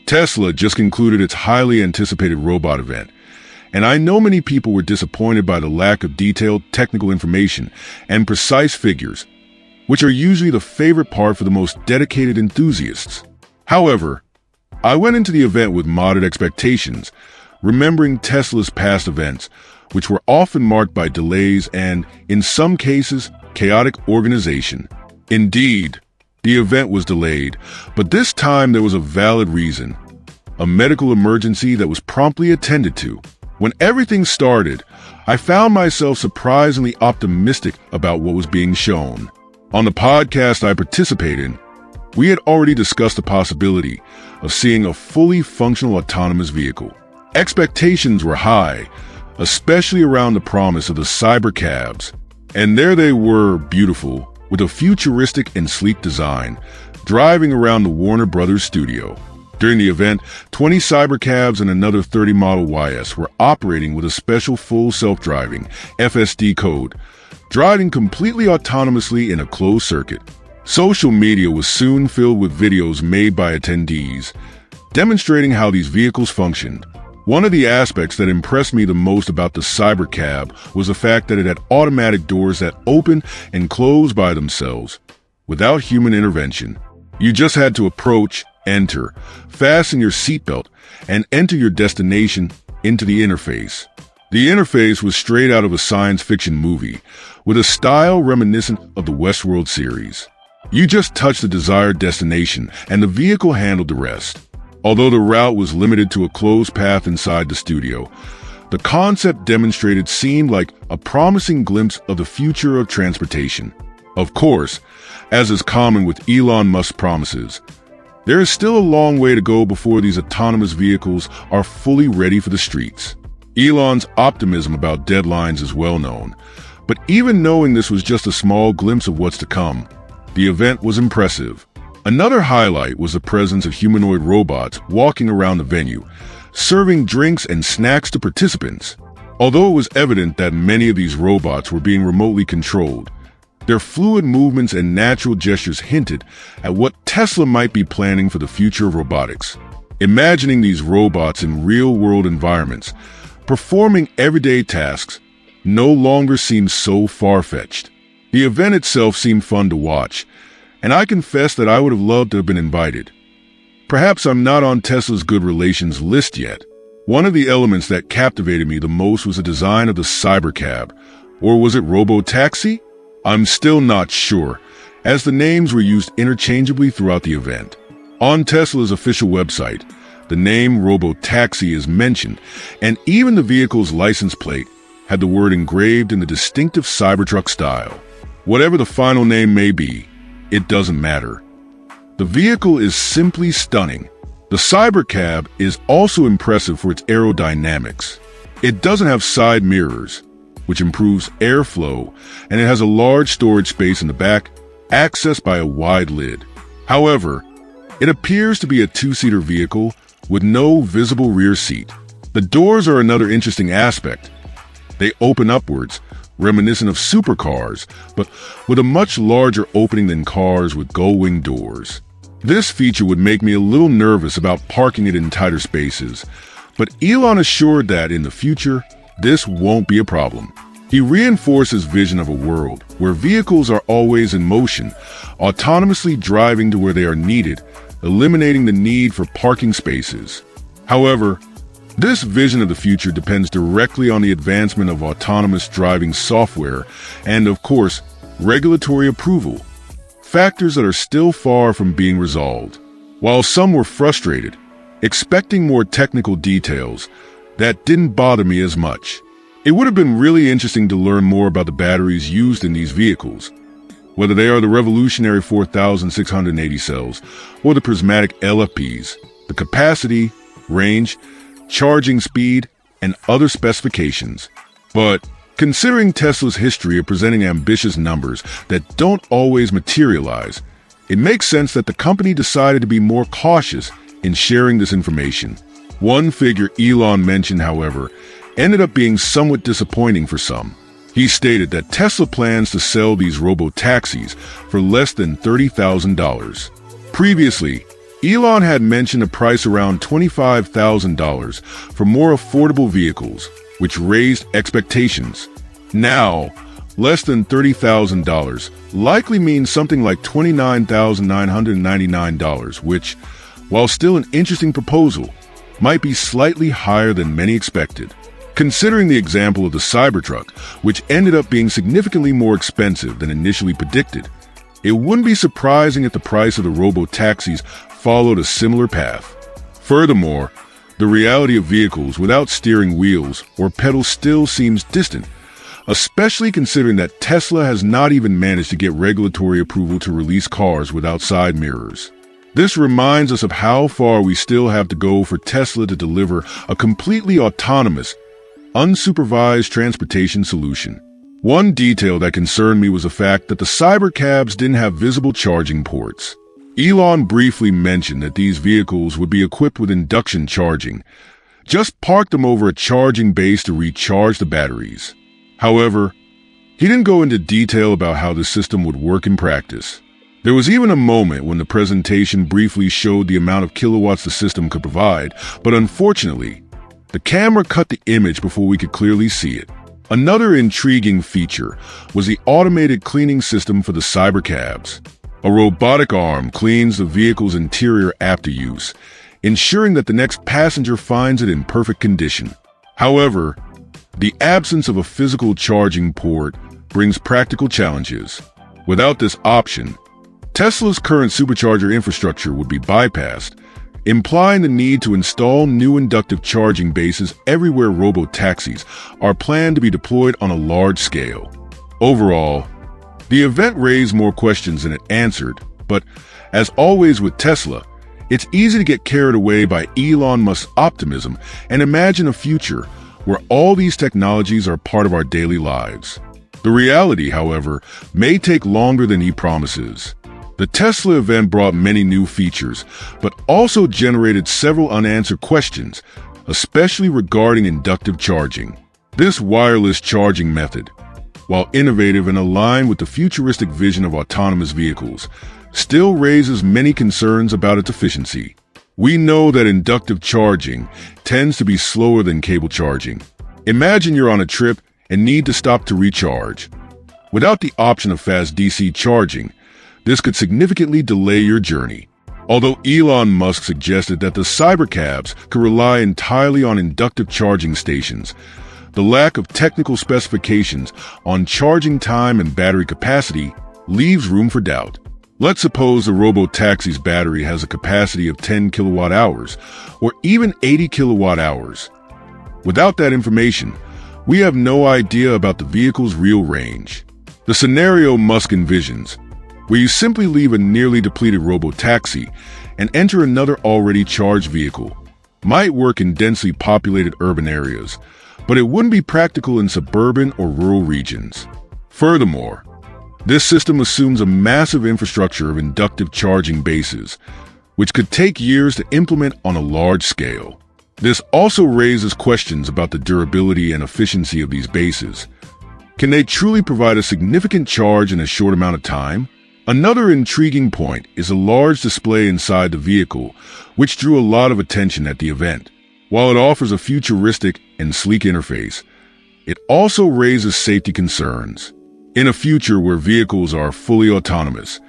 Tesla just concluded its highly anticipated robot event, and I know many people were disappointed by the lack of detailed technical information and precise figures, which are usually the favorite part for the most dedicated enthusiasts. However, I went into the event with moderate expectations, remembering Tesla's past events, which were often marked by delays and, in some cases, chaotic organization. Indeed, the event was delayed, but this time there was a valid reason, a medical emergency that was promptly attended to. When everything started, I found myself surprisingly optimistic about what was being shown. On the podcast I participated in, we had already discussed the possibility of seeing a fully functional autonomous vehicle. Expectations were high, especially around the promise of the CyberCabs, and there they were, beautiful, with a futuristic and sleek design, driving around the Warner Brothers studio. During the event, 20 CyberCabs and another 30 Model YS were operating with a special full self-driving FSD code, driving completely autonomously in a closed circuit. Social media was soon filled with videos made by attendees, demonstrating how these vehicles functioned. One of the aspects that impressed me the most about the CyberCab was the fact that it had automatic doors that open and close by themselves, without human intervention. You just had to approach, enter, fasten your seatbelt, and enter your destination into the interface. The interface was straight out of a science fiction movie, with a style reminiscent of the Westworld series. You just touched the desired destination, and the vehicle handled the rest. Although the route was limited to a closed path inside the studio, the concept demonstrated seemed like a promising glimpse of the future of transportation. Of course, as is common with Elon Musk's promises, there is still a long way to go before these autonomous vehicles are fully ready for the streets. Elon's optimism about deadlines is well known, but even knowing this was just a small glimpse of what's to come, the event was impressive. Another highlight was the presence of humanoid robots walking around the venue, serving drinks and snacks to participants. Although it was evident that many of these robots were being remotely controlled, their fluid movements and natural gestures hinted at what Tesla might be planning for the future of robotics. Imagining these robots in real-world environments, performing everyday tasks, no longer seemed so far-fetched. The event itself seemed fun to watch, and I confess that I would have loved to have been invited. Perhaps I'm not on Tesla's good relations list yet. One of the elements that captivated me the most was the design of the CyberCab, or was it Robotaxi? I'm still not sure, as the names were used interchangeably throughout the event. On Tesla's official website, the name Robotaxi is mentioned, and even the vehicle's license plate had the word engraved in the distinctive Cybertruck style. Whatever the final name may be, it doesn't matter. The vehicle is simply stunning. The CyberCab is also impressive for its aerodynamics. It doesn't have side mirrors, which improves airflow, and it has a large storage space in the back, accessed by a wide lid. However, it appears to be a two-seater vehicle with no visible rear seat. The doors are another interesting aspect. They open upwards, reminiscent of supercars, but with a much larger opening than cars with gull-wing doors. This feature would make me a little nervous about parking it in tighter spaces, but Elon assured that in the future, this won't be a problem. He reinforced his vision of a world where vehicles are always in motion, autonomously driving to where they are needed, eliminating the need for parking spaces. However, this vision of the future depends directly on the advancement of autonomous driving software and, of course, regulatory approval, factors that are still far from being resolved. While some were frustrated, expecting more technical details, that didn't bother me as much. It would have been really interesting to learn more about the batteries used in these vehicles, whether they are the revolutionary 4,680 cells or the prismatic LFPs, the capacity, range, charging speed, and other specifications. But considering Tesla's history of presenting ambitious numbers that don't always materialize, it makes sense that the company decided to be more cautious in sharing this information. One figure Elon mentioned, however, ended up being somewhat disappointing for some. He stated that Tesla plans to sell these robotaxis for less than $30,000. Previously, Elon had mentioned a price around $25,000 for more affordable vehicles, which raised expectations. Now, less than $30,000 likely means something like $29,999, which, while still an interesting proposal, might be slightly higher than many expected. Considering the example of the Cybertruck, which ended up being significantly more expensive than initially predicted, it wouldn't be surprising if the price of the Robotaxis followed a similar path. Furthermore, the reality of vehicles without steering wheels or pedals still seems distant, especially considering that Tesla has not even managed to get regulatory approval to release cars without side mirrors. This reminds us of how far we still have to go for Tesla to deliver a completely autonomous, unsupervised transportation solution. One detail that concerned me was the fact that the CyberCabs didn't have visible charging ports. Elon briefly mentioned that these vehicles would be equipped with induction charging. Just park them over a charging base to recharge the batteries. However, he didn't go into detail about how the system would work in practice. There was even a moment when the presentation briefly showed the amount of kilowatts the system could provide, but unfortunately, the camera cut the image before we could clearly see it. Another intriguing feature was the automated cleaning system for the CyberCabs. A robotic arm cleans the vehicle's interior after use, ensuring that the next passenger finds it in perfect condition. However, the absence of a physical charging port brings practical challenges. Without this option, Tesla's current supercharger infrastructure would be bypassed, implying the need to install new inductive charging bases everywhere robotaxis are planned to be deployed on a large scale. Overall, the event raised more questions than it answered, but as always with Tesla, it's easy to get carried away by Elon Musk's optimism and imagine a future where all these technologies are part of our daily lives. The reality, however, may take longer than he promises. The Tesla event brought many new features, but also generated several unanswered questions, especially regarding inductive charging. This wireless charging method, while innovative and aligned with the futuristic vision of autonomous vehicles, still raises many concerns about its efficiency. We know that inductive charging tends to be slower than cable charging. Imagine you're on a trip and need to stop to recharge. Without the option of fast DC charging, this could significantly delay your journey. Although Elon Musk suggested that the CyberCabs could rely entirely on inductive charging stations, the lack of technical specifications on charging time and battery capacity leaves room for doubt. Let's suppose the Robotaxi's battery has a capacity of 10 kilowatt hours or even 80 kilowatt hours. Without that information, we have no idea about the vehicle's real range. The scenario Musk envisions, where you simply leave a nearly depleted Robotaxi and enter another already charged vehicle, might work in densely populated urban areas, but it wouldn't be practical in suburban or rural regions. Furthermore, this system assumes a massive infrastructure of inductive charging bases, which could take years to implement on a large scale. This also raises questions about the durability and efficiency of these bases. Can they truly provide a significant charge in a short amount of time? Another intriguing point is a large display inside the vehicle, which drew a lot of attention at the event. While it offers a futuristic and sleek interface, it also raises safety concerns. In a future where vehicles are fully autonomous,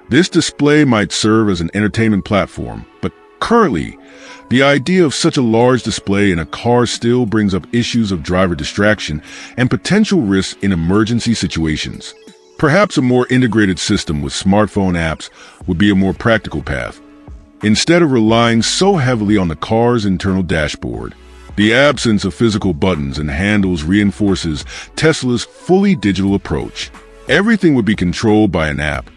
this display might serve as an entertainment platform, but currently, the idea of such a large display in a car still brings up issues of driver distraction and potential risks in emergency situations. Perhaps a more integrated system with smartphone apps would be a more practical path, instead of relying so heavily on the car's internal dashboard. The absence of physical buttons and handles reinforces Tesla's fully digital approach. Everything would be controlled by an app,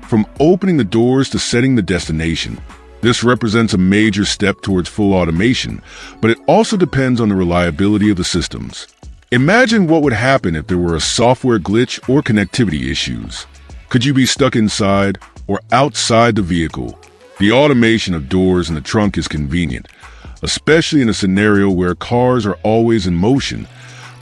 from opening the doors to setting the destination. This represents a major step towards full automation, but it also depends on the reliability of the systems. Imagine what would happen if there were a software glitch or connectivity issues. Could you be stuck inside or outside the vehicle? The automation of doors in the trunk is convenient, especially in a scenario where cars are always in motion,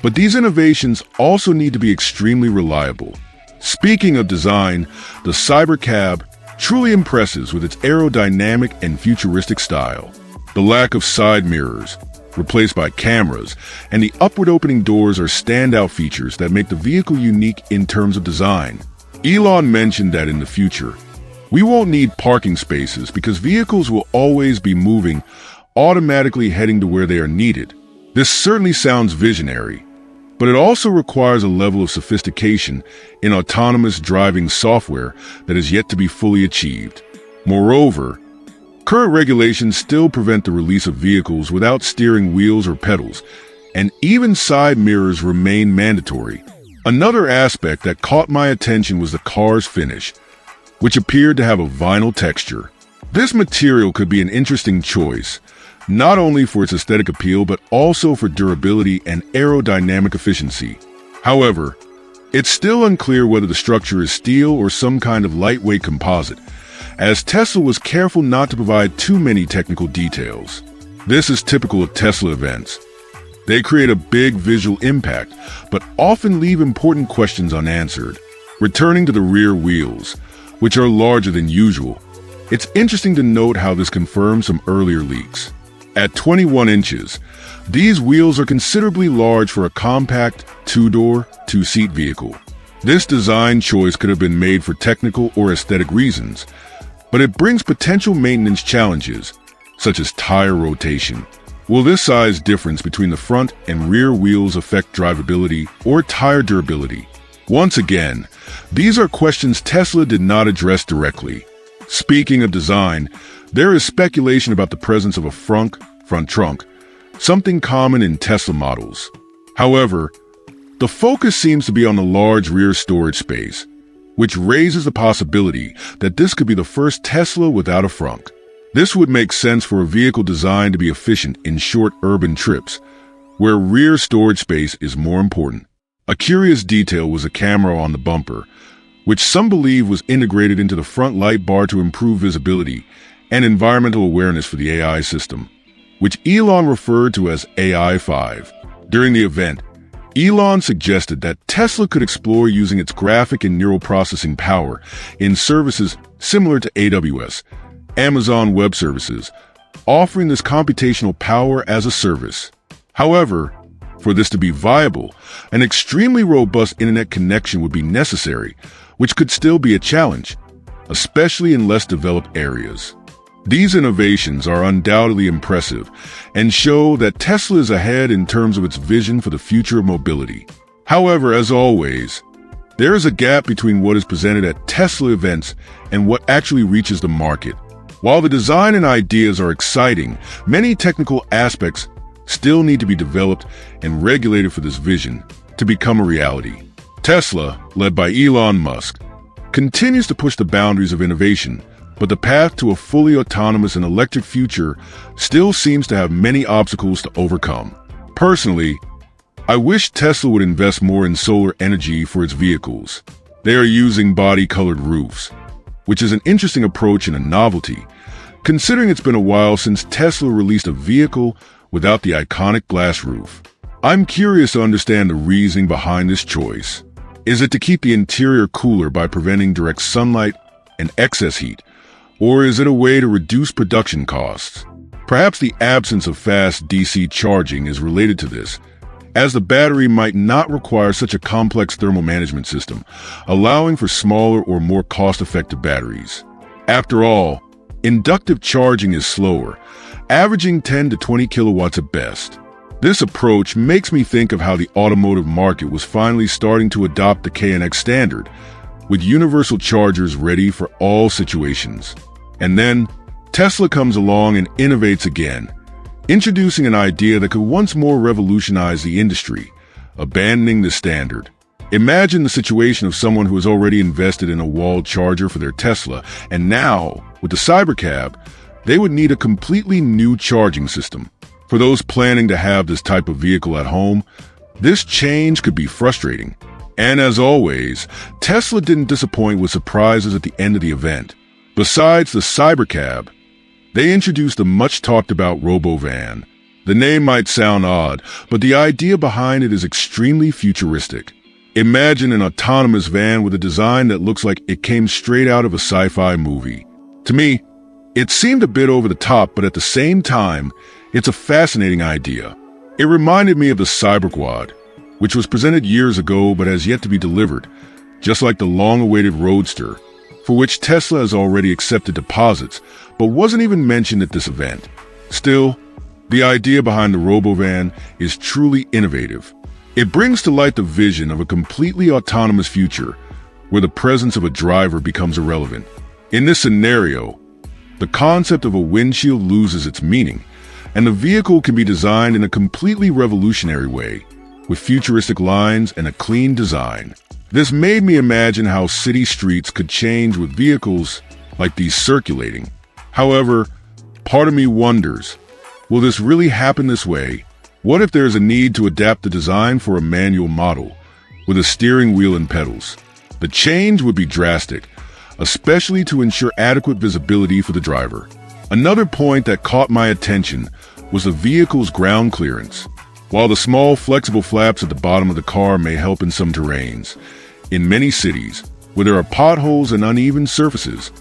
but these innovations also need to be extremely reliable. Speaking of design, the CyberCab truly impresses with its aerodynamic and futuristic style. The lack of side mirrors, replaced by cameras, and the upward opening doors are standout features that make the vehicle unique in terms of design. Elon mentioned that in the future, we won't need parking spaces because vehicles will always be moving, automatically heading to where they are needed. This certainly sounds visionary, but it also requires a level of sophistication in autonomous driving software that is yet to be fully achieved. Moreover, current regulations still prevent the release of vehicles without steering wheels or pedals, and even side mirrors remain mandatory. Another aspect that caught my attention was the car's finish, which appeared to have a vinyl texture. This material could be an interesting choice, not only for its aesthetic appeal but also for durability and aerodynamic efficiency. However, it's still unclear whether the structure is steel or some kind of lightweight composite, as Tesla was careful not to provide too many technical details. This is typical of Tesla events. They create a big visual impact, but often leave important questions unanswered. Returning to the rear wheels, which are larger than usual, it's interesting to note how this confirms some earlier leaks. At 21 inches, these wheels are considerably large for a compact, two-door, two-seat vehicle. This design choice could have been made for technical or aesthetic reasons, but it brings potential maintenance challenges, such as tire rotation. Will this size difference between the front and rear wheels affect drivability or tire durability? Once again, these are questions Tesla did not address directly. Speaking of design, there is speculation about the presence of a front trunk, something common in Tesla models. However, the focus seems to be on the large rear storage space, which raises the possibility that this could be the first Tesla without a frunk. This would make sense for a vehicle designed to be efficient in short urban trips, where rear storage space is more important. A curious detail was a camera on the bumper, which some believe was integrated into the front light bar to improve visibility and environmental awareness for the AI system, which Elon referred to as AI-5. During the event, Elon suggested that Tesla could explore using its graphic and neural processing power in services similar to AWS, Amazon Web Services, offering this computational power as a service. However, for this to be viable, an extremely robust internet connection would be necessary, which could still be a challenge, especially in less developed areas. These innovations are undoubtedly impressive and show that Tesla is ahead in terms of its vision for the future of mobility. However, as always, there is a gap between what is presented at Tesla events and what actually reaches the market. While the design and ideas are exciting, many technical aspects still need to be developed and regulated for this vision to become a reality. Tesla, led by Elon Musk, continues to push the boundaries of innovation, but the path to a fully autonomous and electric future still seems to have many obstacles to overcome. Personally, I wish Tesla would invest more in solar energy for its vehicles. They are using body-colored roofs, which is an interesting approach and a novelty, considering it's been a while since Tesla released a vehicle without the iconic glass roof. I'm curious to understand the reasoning behind this choice. Is it to keep the interior cooler by preventing direct sunlight and excess heat? Or is it a way to reduce production costs? Perhaps the absence of fast DC charging is related to this, as the battery might not require such a complex thermal management system, allowing for smaller or more cost-effective batteries. After all, inductive charging is slower, averaging 10 to 20 kilowatts at best. This approach makes me think of how the automotive market was finally starting to adopt the KNX standard, with universal chargers ready for all situations. And then, Tesla comes along and innovates again, introducing an idea that could once more revolutionize the industry, abandoning the standard. Imagine the situation of someone who has already invested in a walled charger for their Tesla, and now, with the CyberCab, they would need a completely new charging system. For those planning to have this type of vehicle at home, this change could be frustrating. And as always, Tesla didn't disappoint with surprises at the end of the event. Besides the CyberCab, they introduced the much-talked-about Robovan. The name might sound odd, but the idea behind it is extremely futuristic. Imagine an autonomous van with a design that looks like it came straight out of a sci-fi movie. To me, it seemed a bit over the top, but at the same time, it's a fascinating idea. It reminded me of the CyberQuad, which was presented years ago but has yet to be delivered, just like the long-awaited Roadster, for which Tesla has already accepted deposits, but wasn't even mentioned at this event. Still, the idea behind the Robovan is truly innovative. It brings to light the vision of a completely autonomous future where the presence of a driver becomes irrelevant. In this scenario, the concept of a windshield loses its meaning, and the vehicle can be designed in a completely revolutionary way, with futuristic lines and a clean design. This made me imagine how city streets could change with vehicles like these circulating. However, part of me wonders, will this really happen this way? What if there's a need to adapt the design for a manual model with a steering wheel and pedals? The change would be drastic, especially to ensure adequate visibility for the driver. Another point that caught my attention was the vehicle's ground clearance. While the small, flexible flaps at the bottom of the car may help in some terrains, in many cities, where there are potholes and uneven surfaces,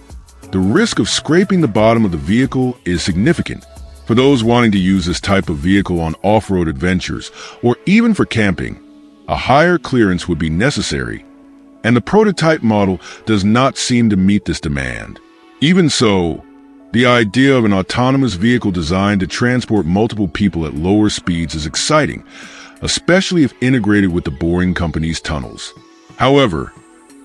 the risk of scraping the bottom of the vehicle is significant. For those wanting to use this type of vehicle on off-road adventures, or even for camping, a higher clearance would be necessary, and the prototype model does not seem to meet this demand. Even so, the idea of an autonomous vehicle designed to transport multiple people at lower speeds is exciting, especially if integrated with the Boring Company's tunnels. However,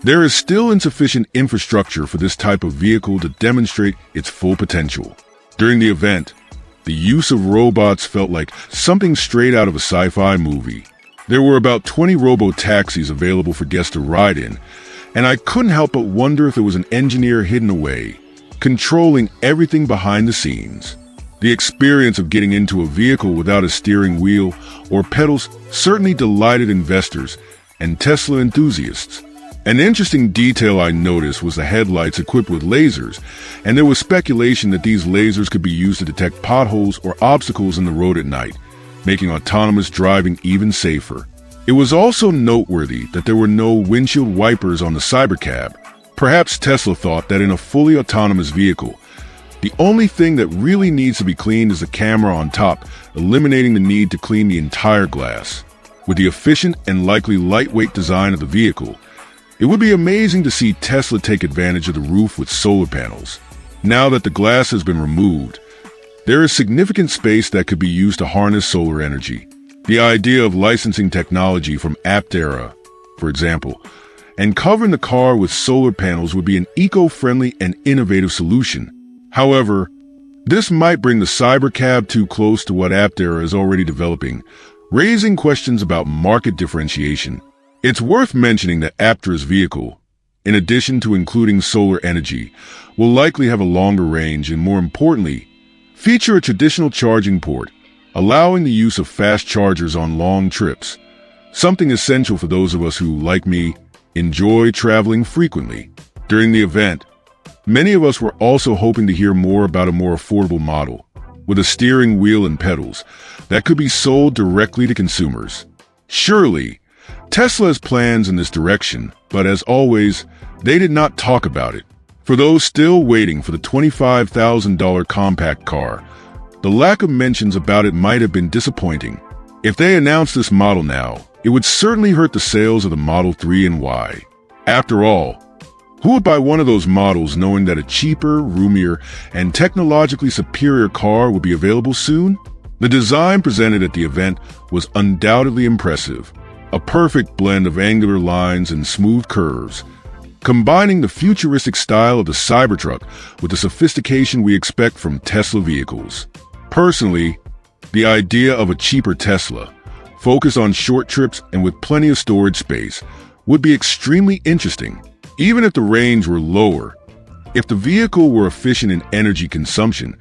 there is still insufficient infrastructure for this type of vehicle to demonstrate its full potential. During the event, the use of robots felt like something straight out of a sci-fi movie. There were about 20 robotaxis available for guests to ride in, and I couldn't help but wonder if there was an engineer hidden away, controlling everything behind the scenes. The experience of getting into a vehicle without a steering wheel or pedals certainly delighted investors and Tesla enthusiasts. An interesting detail I noticed was the headlights equipped with lasers, and there was speculation that these lasers could be used to detect potholes or obstacles in the road at night, making autonomous driving even safer. It was also noteworthy that there were no windshield wipers on the CyberCab. Perhaps Tesla thought that in a fully autonomous vehicle, the only thing that really needs to be cleaned is the camera on top, eliminating the need to clean the entire glass. With the efficient and likely lightweight design of the vehicle, it would be amazing to see Tesla take advantage of the roof with solar panels. Now that the glass has been removed, there is significant space that could be used to harness solar energy. The idea of licensing technology from Aptera, for example, and covering the car with solar panels would be an eco-friendly and innovative solution. However, this might bring the CyberCab too close to what Aptera is already developing, raising questions about market differentiation. It's worth mentioning that Aptera's vehicle, in addition to including solar energy, will likely have a longer range and, more importantly, feature a traditional charging port, allowing the use of fast chargers on long trips, something essential for those of us who, like me, enjoy traveling frequently. During the event, many of us were also hoping to hear more about a more affordable model, with a steering wheel and pedals, that could be sold directly to consumers. Surely, Tesla has plans in this direction, but as always, they did not talk about it. For those still waiting for the $25,000 compact car, the lack of mentions about it might have been disappointing. If they announced this model now, it would certainly hurt the sales of the Model 3 and Y. After all, who would buy one of those models knowing that a cheaper, roomier, and technologically superior car would be available soon? The design presented at the event was undoubtedly impressive. A perfect blend of angular lines and smooth curves, combining the futuristic style of the Cybertruck with the sophistication we expect from Tesla vehicles. Personally, the idea of a cheaper Tesla, focused on short trips and with plenty of storage space, would be extremely interesting, even if the range were lower. If the vehicle were efficient in energy consumption,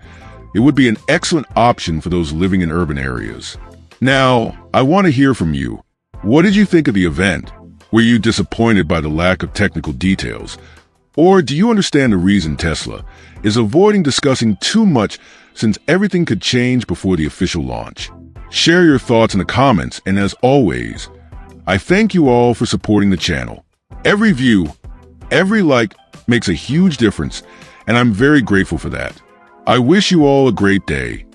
it would be an excellent option for those living in urban areas. Now, I want to hear from you. What did you think of the event? Were you disappointed by the lack of technical details? Or do you understand the reason Tesla is avoiding discussing too much since everything could change before the official launch? Share your thoughts in the comments, and as always, I thank you all for supporting the channel. Every view, every like makes a huge difference, and I'm very grateful for that. I wish you all a great day.